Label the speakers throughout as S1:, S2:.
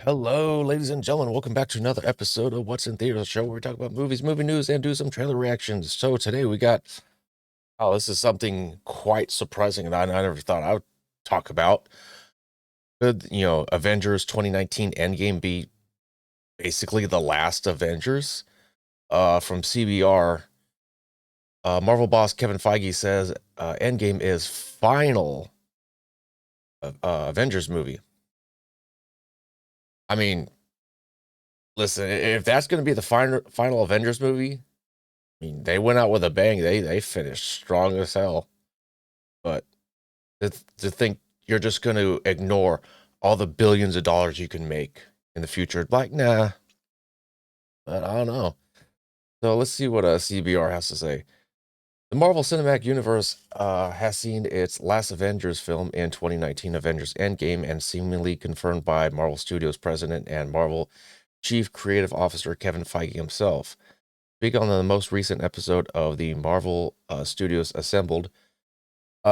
S1: Hello, ladies and gentlemen. Welcome back to another episode of What's in Theaters, show where we talk about movies, movie news, and do some trailer reactions. So today we got, this is something quite surprising that I never thought I would talk about. Could, Avengers 2019 Endgame be basically the last Avengers? From CBR, Marvel boss Kevin Feige says Endgame is final Avengers movie. I mean, listen, if that's going to be the final Avengers movie, I mean, they went out with a bang. They finished strong as hell. But to think you're just going to ignore all the billions of dollars you can make in the future, like, nah. But I don't know. So let's see what CBR has to say. The Marvel Cinematic Universe has seen its last Avengers film in 2019, Avengers Endgame, and seemingly confirmed by Marvel Studios president and Marvel Chief Creative Officer Kevin Feige himself. Speaking on the most recent episode of the Marvel Studios Assembled,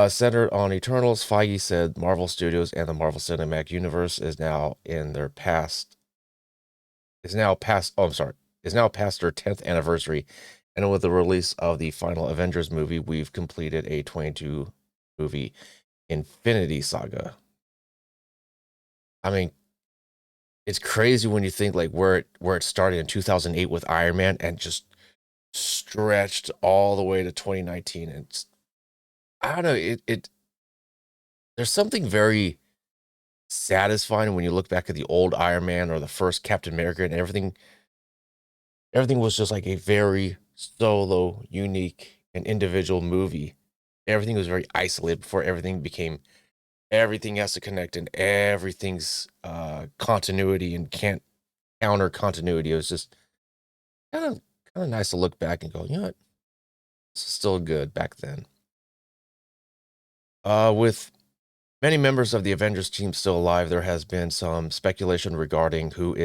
S1: centered on Eternals, Feige said Marvel Studios and the Marvel Cinematic Universe is now in their past. Is now past. Oh, I'm sorry. Is now past their 10th anniversary, and with the release of the final Avengers movie, we've completed a 22 movie Infinity Saga. I mean, it's crazy when you think like where it started in 2008 with Iron Man and just stretched all the way to 2019. And I don't know. It there's something very satisfying when you look back at the old Iron Man or the first Captain America, and everything was just like a very solo, unique, and individual movie. Everything was very isolated before everything has to connect, and everything's continuity and can't counter continuity. It was just kind of nice to look back and go, you know what, this is still good back then. With many members of the Avengers team still alive, there has been some speculation regarding who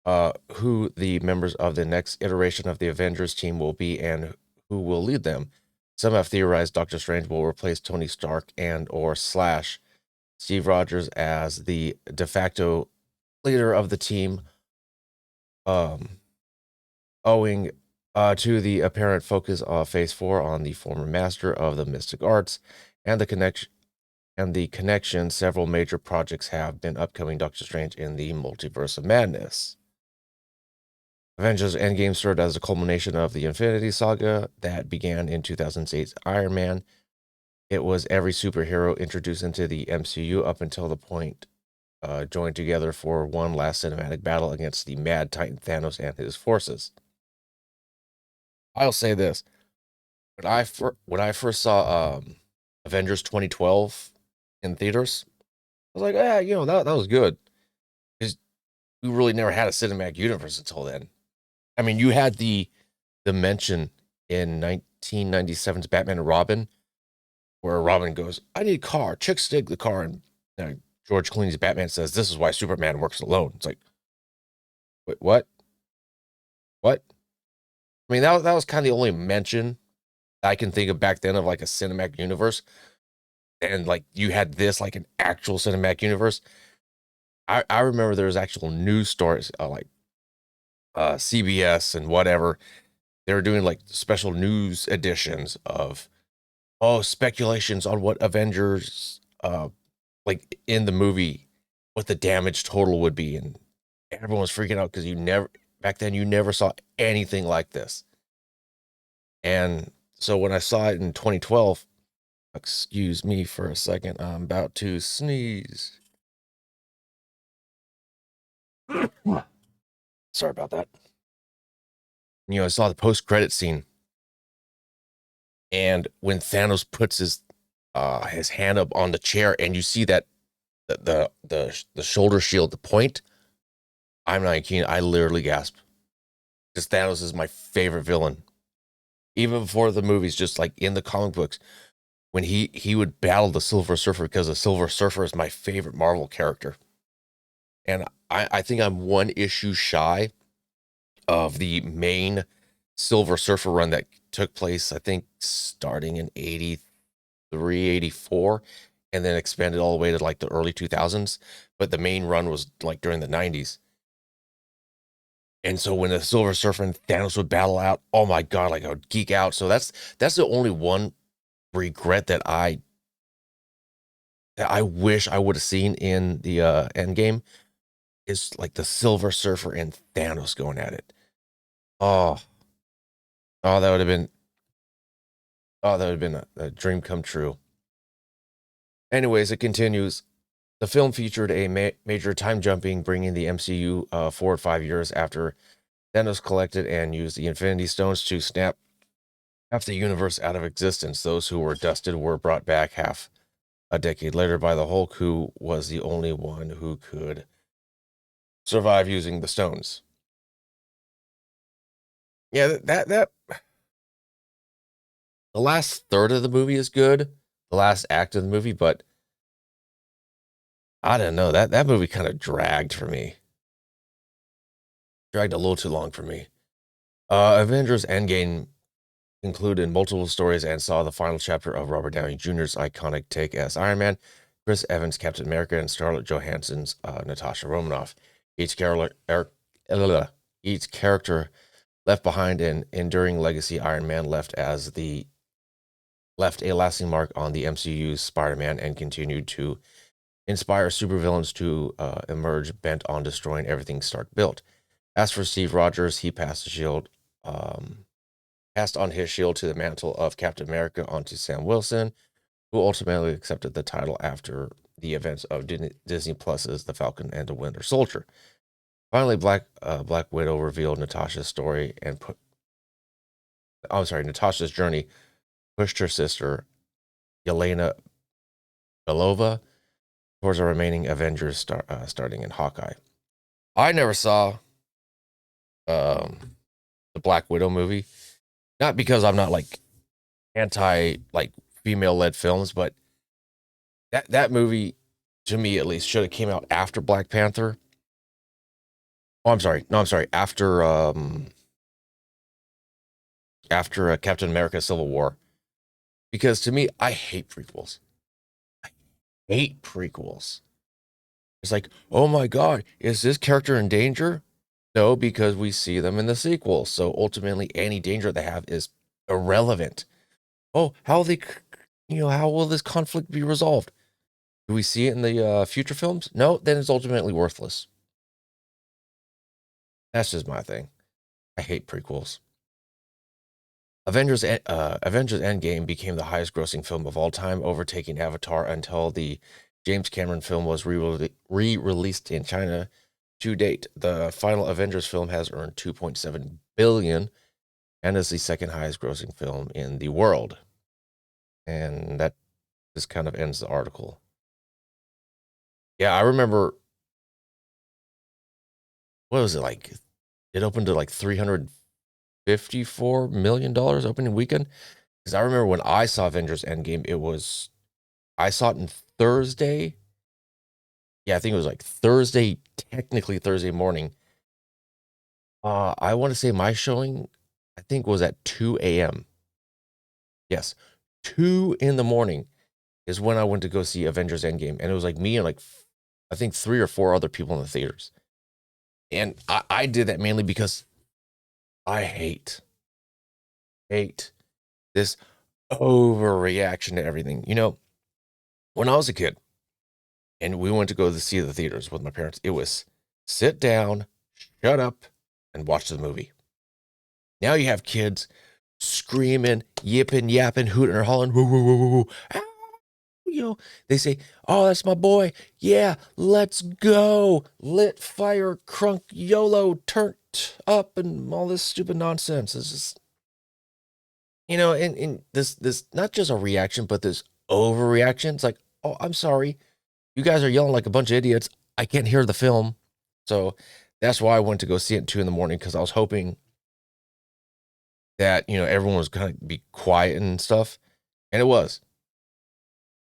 S1: the members of the next iteration of the Avengers team will be and who will lead them. Some have theorized Doctor Strange will replace Tony Stark and or slash Steve Rogers as the de facto leader of the team, um, owing to the apparent focus of Phase 4 on the former master of the mystic arts and the connection. Several major projects have been upcoming Doctor Strange in the Multiverse of Madness. Avengers Endgame served as a culmination of the Infinity Saga that began in 2008's Iron Man. It was every superhero introduced into the MCU up until the point joined together for one last cinematic battle against the Mad Titan Thanos and his forces. I'll say this: when I first saw Avengers 2012 in theaters, I was like, yeah, that was good because we really never had a cinematic universe until then. I mean, you had the mention in 1997's Batman and Robin, where Robin goes, "I need a car." Chicks dig the car, and George Clooney's Batman says, "This is why Superman works alone." It's like, wait, what? What? I mean, that was kind of the only mention I can think of back then of like a cinematic universe, and like you had this like an actual cinematic universe. I remember there was actual news stories like CBS and whatever. They were doing like special news editions of speculations on what Avengers like in the movie, what the damage total would be, and everyone was freaking out because you never saw anything like this. And so when I saw it in 2012, excuse me for a second, I'm about to sneeze. Sorry about that. I saw the post-credit scene, and when Thanos puts his hand up on the chair, and you see that the shoulder shield, the point. I'm not kidding. I literally gasped because Thanos is my favorite villain. Even before the movies, just like in the comic books, when he would battle the Silver Surfer, because the Silver Surfer is my favorite Marvel character. And I think I'm one issue shy of the main Silver Surfer run that took place, I think, starting in 83, 84. and then expanded all the way to like the early 2000s. But the main run was like during the 90s. And so when the Silver Surfer and Thanos would battle out, oh my god, like I would geek out. So that's the only one regret that I wish I would have seen in the end game is like the Silver Surfer and Thanos going at it. Oh, oh, that would have been a dream come true. Anyways, it continues. The film featured a major time jumping, bringing the MCU forward 5 years after Thanos collected and used the Infinity Stones to snap half the universe out of existence. Those who were dusted were brought back half a decade later by the Hulk, who was the only one who could survive using the stones. Yeah, that the last third of the movie is good, the last act of the movie, but I don't know, that movie kind of dragged for me. Dragged a little too long for me. Avengers Endgame included multiple stories and saw the final chapter of Robert Downey Jr.'s iconic take as Iron Man, Chris Evans, Captain America, and Scarlett Johansson's Natasha Romanoff. Each character left behind an enduring legacy. Iron Man left a lasting mark on the MCU's Spider-Man and continued to inspire supervillains to emerge bent on destroying everything Stark built. As for Steve Rogers, he passed on his shield to the mantle of Captain America onto Sam Wilson, who ultimately accepted the title after the events of Disney Plus's The Falcon and the Winter Soldier. Finally, Black Widow revealed Natasha's story and Natasha's journey pushed her sister Yelena Belova towards the remaining Avengers, starting in Hawkeye. I never saw the Black Widow movie, not because I'm not like anti like female led films, but that movie, to me at least, should have came out after Black Panther. Oh, I'm sorry. No, I'm sorry. After Captain America: Civil War, because to me, I hate prequels. I hate prequels. It's like, oh my god, is this character in danger? No, because we see them in the sequel. So ultimately, any danger they have is irrelevant. Oh, how will this conflict be resolved? Do we see it in the future films? No, then it's ultimately worthless. That's just my thing. I hate prequels. Avengers Endgame became the highest grossing film of all time, overtaking Avatar until the James Cameron film was re-released in China. To date, the final Avengers film has earned 2.7 billion and is the second highest grossing film in the world. And that just kind of ends the article. Yeah, I remember, what was it like? It opened to like $354 million opening weekend. Because I remember when I saw Avengers Endgame, I saw it on Thursday. Yeah, I think it was like Thursday, technically Thursday morning. I want to say my showing, I think, was at 2 a.m. Yes, 2 in the morning is when I went to go see Avengers Endgame. And it was like me and like, I think 3 or 4 other people in the theaters. And I did that mainly because I hate this overreaction to everything. When I was a kid and we went to go to see the theaters with my parents, it was sit down, shut up, and watch the movie. Now you have kids screaming, yipping, yapping, hooting or hollering, woo, woo, woo, woo, woo. Ah, they say, oh, that's my boy. Yeah, let's go. Lit, fire, crunk, YOLO, turned up, and all this stupid nonsense. It's just, and this not just a reaction, but this overreaction. It's like, oh, I'm sorry. You guys are yelling like a bunch of idiots. I can't hear the film. So that's why I went to go see it at 2 in the morning, because I was hoping that, everyone was going to be quiet and stuff. And it was.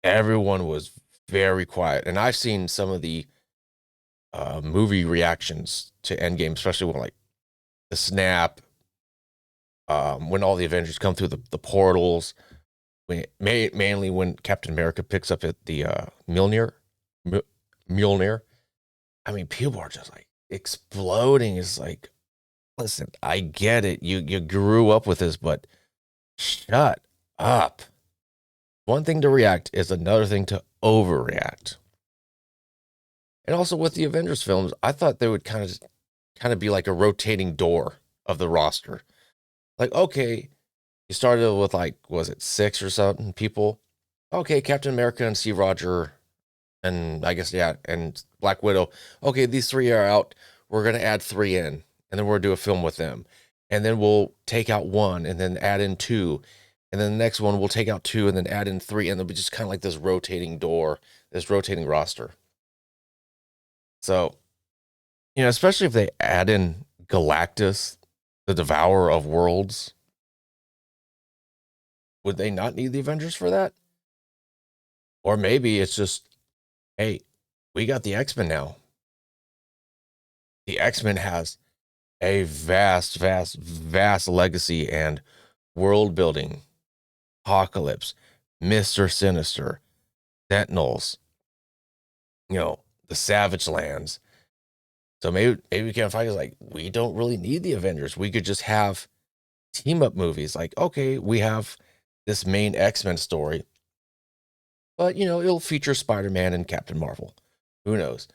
S1: Everyone was very quiet. And I've seen some of the movie reactions to Endgame, especially when like the snap, when all the Avengers come through the portals. Mainly when Captain America picks up at the Mjolnir, M- Mjolnir. I mean, people are just like exploding. It's like, listen, I get it. You grew up with this, but shut up. One thing to react is another thing to overreact. And also with the Avengers films, I thought they would kind of be like a rotating door of the roster. Like, okay, you started with like, was it 6 or something people? Okay, Captain America and Steve Roger, and I guess yeah, and Black Widow. Okay, these 3 are out. We're gonna add 3 in, and then we'll do a film with them, and then we'll take out 1, and then add in 2, and then the next one we'll take out 2, and then add in 3, and it'll be just kind of like this rotating door, this rotating roster. So especially if they add in Galactus, the Devourer of Worlds, would they not need the Avengers for that? Or maybe it's just, hey, we got the X-Men now. The X-Men has a vast, vast, vast legacy and world building. Apocalypse, Mr. Sinister, Sentinels, the Savage Lands. So maybe we can't find, like, we don't really need the Avengers. We could just have team up movies. Like, okay, we have this main X-Men story, but it'll feature Spider-Man and Captain Marvel. Who knows?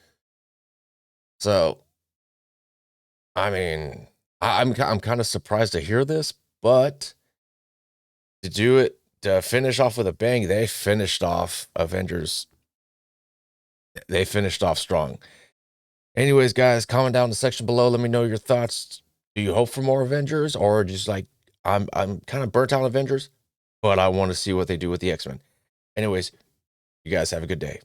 S1: So, I mean, I'm kind of surprised to hear this, but to do it to finish off with a bang, they finished off Avengers. They finished off strong. Anyways, guys, comment down in the section below. Let me know your thoughts. Do you hope for more Avengers, or just like I'm kind of burnt out on Avengers, but I want to see what they do with the X-Men. Anyways, you guys have a good day.